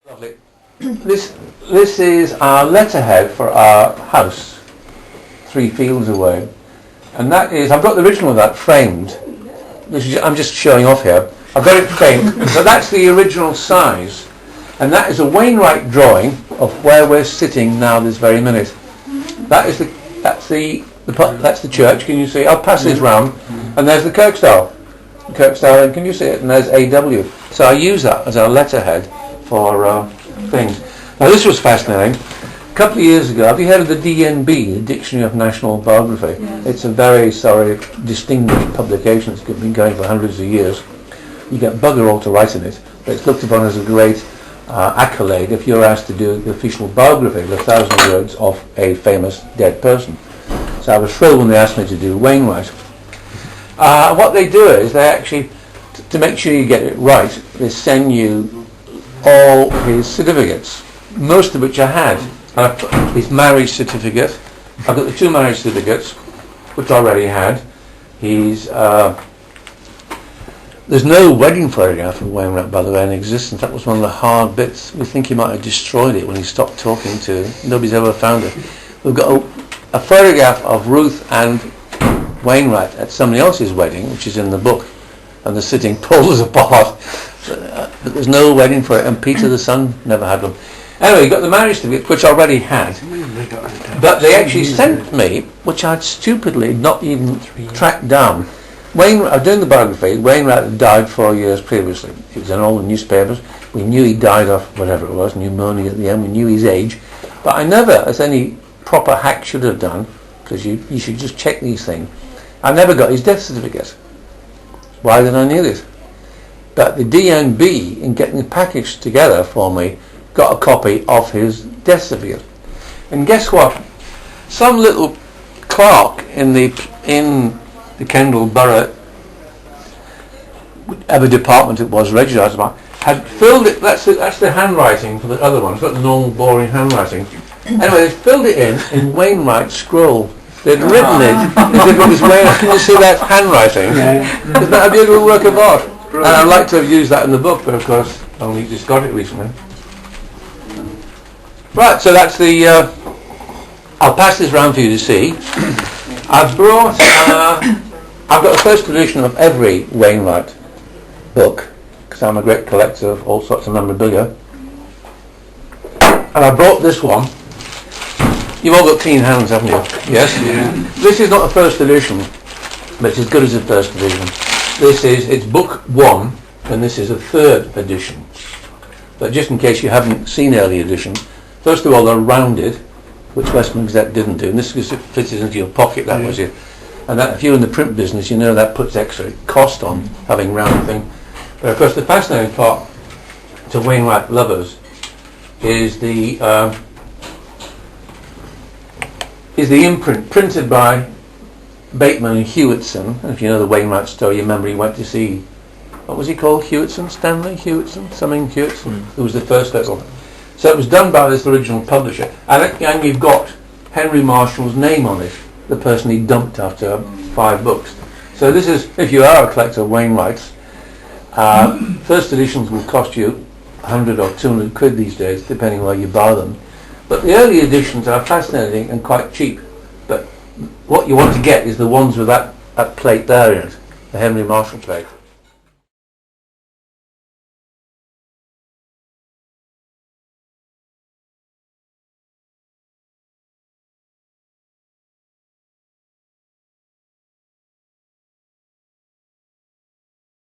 Lovely. This is our letterhead for our house, 3 fields away, and that is, I've got the original of that framed. I'm just showing off here. I've got it framed, but that's the original size, and that is a Wainwright drawing of where we're sitting now this very minute. That's the church. Can you see? I'll pass this round, and there's the Kirkstyle, and can you see it? And there's AW. So I use that as our letterhead for things. Now this was fascinating. A couple of years ago, have you heard of the DNB, the Dictionary of National Biography? Yes. It's a very distinguished publication. It's been going for hundreds of years. You get bugger all to write in it, but it's looked upon as a great accolade if you're asked to do the official biography of 1,000 words of a famous dead person. So I was thrilled when they asked me to do Wainwright. What they do is they actually, to make sure you get it right, they send you all his certificates, most of which I had. His marriage certificate, I've got the 2 marriage certificates, which I already had. There's no wedding photograph of Wainwright, by the way, in existence. That was one of the hard bits. We think he might have destroyed it when he stopped talking to. Nobody's ever found it. We've got a photograph of Ruth and Wainwright at somebody else's wedding, which is in the book, and they're sitting poles apart. But there's no wedding for it, and Peter the son never had one. Anyway, you got the marriage certificate, which I already had, but they actually sent me, which I'd stupidly not even tracked down. Wainwright, I was doing the biography. Wainwright had died 4 years previously. It was in all the newspapers. We knew he died of whatever it was, pneumonia at the end. We knew his age, but I never, as any proper hack should have done, because you should just check these things, I never got his death certificate. Why did I need it? But the DNB, in getting the package together for me, got a copy of his death certificate. And guess what? Some little clerk in the Kendal Borough, whatever department it was, registered by, had filled it. That's the handwriting for the other one. It's got the normal boring handwriting. Anyway, they filled it in Wainwright scroll. They'd written it as if it was Wainwright. Can you see that handwriting? Yeah. Isn't that a beautiful work of art? And I'd like to have used that in the book, but of course I only just got it recently. Right, so that's the. I'll pass this round for you to see. I've got the first edition of every Wainwright book, because I'm a great collector of all sorts of memorabilia. And I brought this one. You've all got clean hands, haven't you? Yes? Yeah. This is not a first edition, but it's as good as a first edition. It's book 1, and this is a 3rd edition. But just in case you haven't seen early editions, first of all, they're rounded, which Westminster Gazette didn't do, and this fits into your pocket, that was it. And that, if you're in the print business, you know that puts extra cost on having round thing. But of course, the fascinating part to Wainwright lovers is the imprint printed by Bateman and Hewitson. And if you know the Wainwright story, you remember he went to see, what was he called? Stanley Hewitson, who was the first little. So it was done by this original publisher, and you've got Henry Marshall's name on it, the person he dumped after 5 books. So this is, if you are a collector of Wainwrights, first editions will cost you 100 or 200 quid these days, depending where you buy them. But the early editions are fascinating and quite cheap. But what you want to get is the ones with that plate there in it, the Henry Marshall plate.